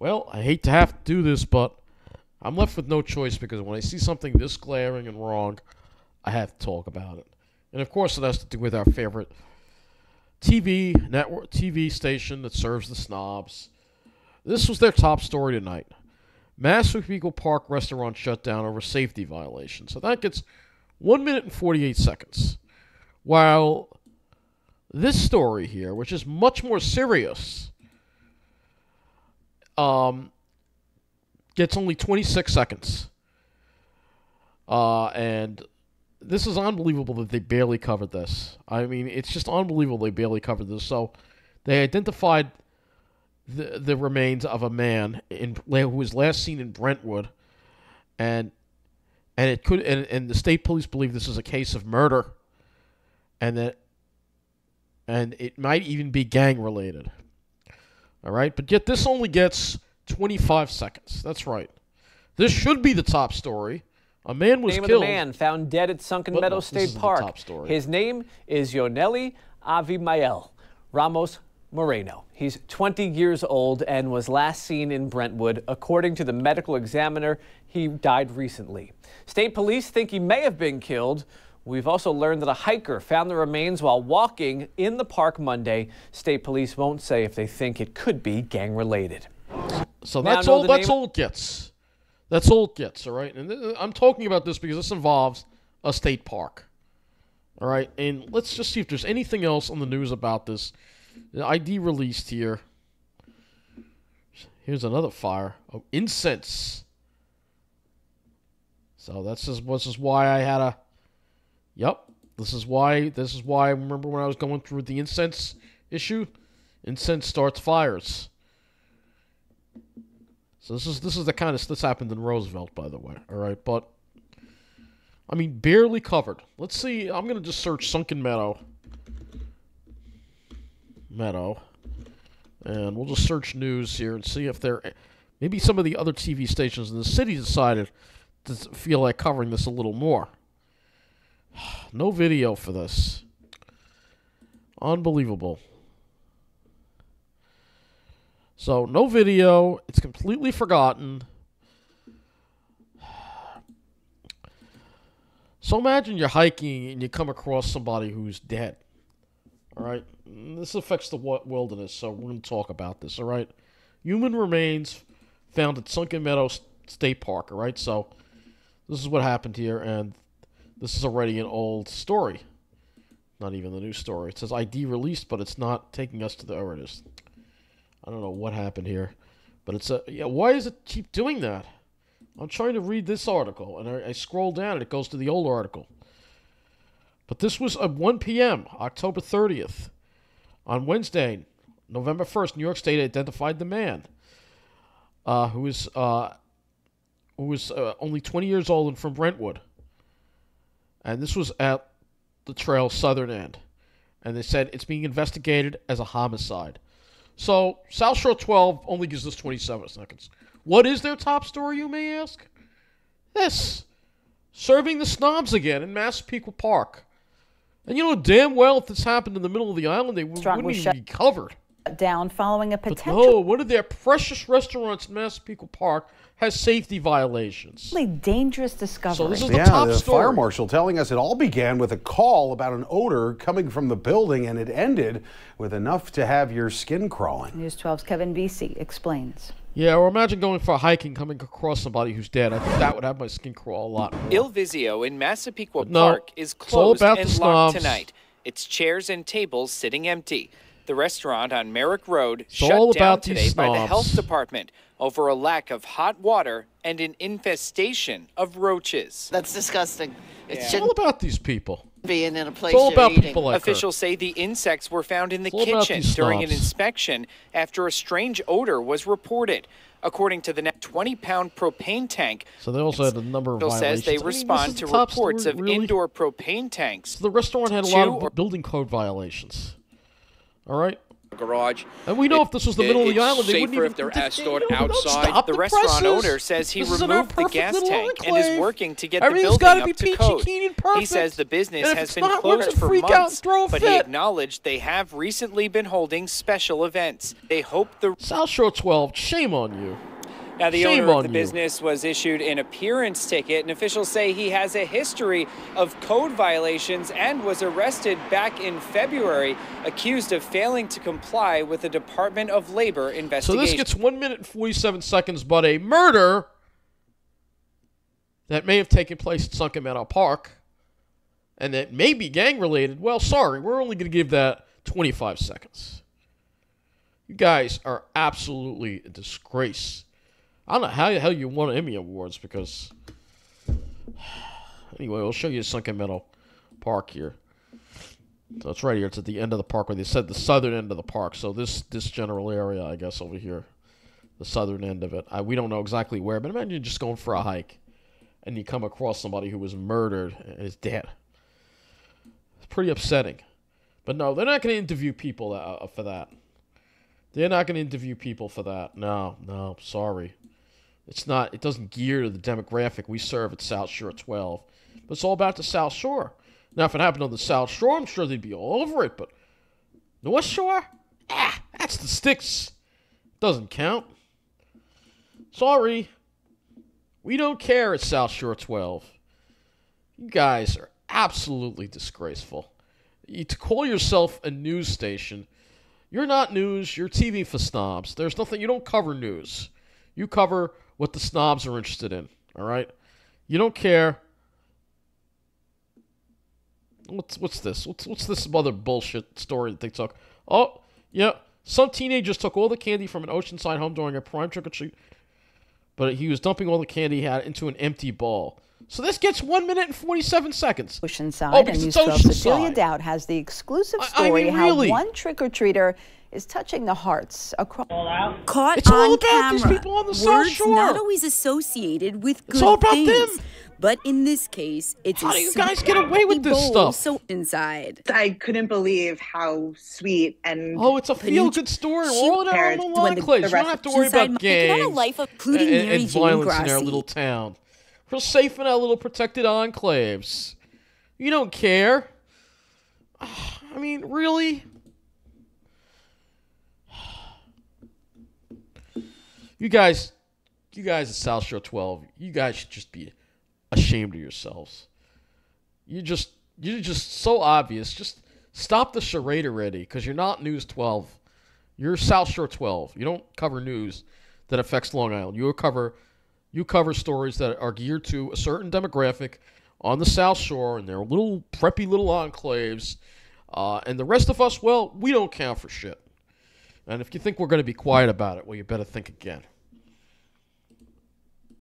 Well, I hate to have to do this, but I'm left with no choice because when I see something this glaring and wrong, I have to talk about it. And of course, it has to do with our favorite TV network, TV station that serves the snobs. This was their top story tonight. Massapequa Park restaurant shut down over safety violations. So that gets 1 minute and 48 seconds. While this story here, which is much more serious, gets only 26 seconds. And this is unbelievable that they barely covered this. I mean, it's just unbelievable they barely covered this. So they identified the remains of a man who was last seen in Brentwood, and the state police believe this is a case of murder, and it might even be gang related. All right, but yet this only gets 25 seconds. That's right. This should be the top story. A man was killed. Name of the man found dead at Sunken Meadow State Park. His name is Yoneli Avimael Ramos Moreno. He's 20 years old and was last seen in Brentwood. According to the medical examiner, he died recently. State police think he may have been killed. We've also learned that a hiker found the remains while walking in the park Monday. State police won't say if they think it could be gang-related. So that's all it gets. That's all it gets, all right? And I'm talking about this because this involves a state park. All right? And let's just see if there's anything else on the news about this. The ID released here. Here's another fire. Oh, incense. So this is why I had a... Yep. This is why I remember when I was going through the incense issue. Incense starts fires. So this is the kind of... This happened in Roosevelt, by the way. All right, but... I mean, barely covered. Let's see. I'm going to just search Sunken Meadow. And we'll just search news here and see if maybe some of the other TV stations in the city decided to feel like covering this a little more. No video for this. Unbelievable. So, no video. It's completely forgotten. So imagine you're hiking and you come across somebody who's dead. All right? This affects the wilderness, so we're going to talk about this, all right? Human remains found at Sunken Meadow State Park, all right? So this is what happened here, and this is already an old story. Not even the new story. It says ID released, but it's not taking us to the... There it is. I don't know what happened here, but it's a... Yeah, why does it keep doing that? I'm trying to read this article, and I scroll down, and it goes to the old article. But this was at 1 p.m., October 30th. On Wednesday, November 1st, New York State identified the man who was only 20 years old and from Brentwood. And this was at the trail's southern end. And they said it's being investigated as a homicide. So, SouthShore12 only gives us 27 seconds. What is their top story, you may ask? This. Serving the snobs again in Massapequa Park. And you know damn well if this happened in the middle of the island, they wouldn't even be covered. Down following a potential... But no, one of their precious restaurants in Massapequa Park has safety violations. Dangerous discovery. So this is the top story. Fire marshal telling us it all began with a call about an odor coming from the building, and it ended with enough to have your skin crawling. News 12's Kevin Vesey explains. Yeah, or imagine going for a hike and coming across somebody who's dead. I think that would have my skin crawl a lot more. Il Vizio in Massapequa Park is closed and locked tonight. Its chairs and tables sitting empty. The restaurant on Merrick Road shut down today by the health department over a lack of hot water and an infestation of roaches. That's disgusting. It's all about these people. Being in a place it's all about eating. people like Officials say the insects were found in the kitchen during an inspection after a strange odor was reported. According to the 20-pound propane tank. So they also had a number of violations. Says they respond to reports of indoor propane tanks. So the restaurant had a lot of building code violations. All right? garage. And we know if this was the middle of the island, they wouldn't even... It's safer if they're stored outside. The restaurant owner says he removed the gas tank and is working to get the building up to code. He says the business has been closed for months, but he acknowledged they have recently been holding special events. They hope the... South Shore 12, shame on you. Now, the owner of the business was issued an appearance ticket, and officials say he has a history of code violations and was arrested back in February, accused of failing to comply with the Department of Labor investigation. So this gets 1 minute and 47 seconds, but a murder that may have taken place at Sunken Meadow Park and that may be gang-related, well, sorry, we're only going to give that 25 seconds. You guys are absolutely a disgrace. I don't know how the hell you won Emmy Awards because... Anyway, we'll show you Sunken Meadow Park here. So it's right here. It's at the end of the park where they said the southern end of the park. So this general area, I guess, over here. The southern end of it. We don't know exactly where, but imagine you're just going for a hike and you come across somebody who was murdered and is dead. It's pretty upsetting. But no, they're not going to interview people for that. They're not going to interview people for that. No, sorry. It's not. It doesn't gear to the demographic we serve at South Shore 12. But it's all about the South Shore. Now, if it happened on the South Shore, I'm sure they'd be all over it. But North Shore? That's the sticks. Doesn't count. Sorry. We don't care at South Shore 12. You guys are absolutely disgraceful. To call yourself a news station, you're not news. You're TV for snobs. There's nothing. You don't cover news. You cover what the snobs are interested in. All right. You don't care. What's this? What's this other bullshit story that they took? Oh, yeah. Some teenagers took all the candy from an Oceanside home during a prime trick-or-treat, but he was dumping all the candy he had into an empty bowl. So this gets 1 minute and 47 seconds. Oceanside, and News 12 Cecilia Dowd has the exclusive story how one trick-or-treater is touching the hearts across. Caught it's all on about camera. These people on the South Words Shore. not always associated with good it's all about things. them. But in this case, it's how do you guys get away with this stuff? So inside, I couldn't believe how sweet and it's a feel-good story. We're all in our own enclaves. You don't have to worry about gangs and violence in our little town. We're safe in our little protected enclaves. You don't care. I mean, really? You guys at South Shore 12, you guys should just be ashamed of yourselves. You're just so obvious. Just stop the charade already, because you're not News 12. You're South Shore 12. You don't cover news that affects Long Island. You cover stories that are geared to a certain demographic on the South Shore and their little preppy little enclaves. And the rest of us, well, we don't count for shit. And if you think we're going to be quiet about it, well, you better think again.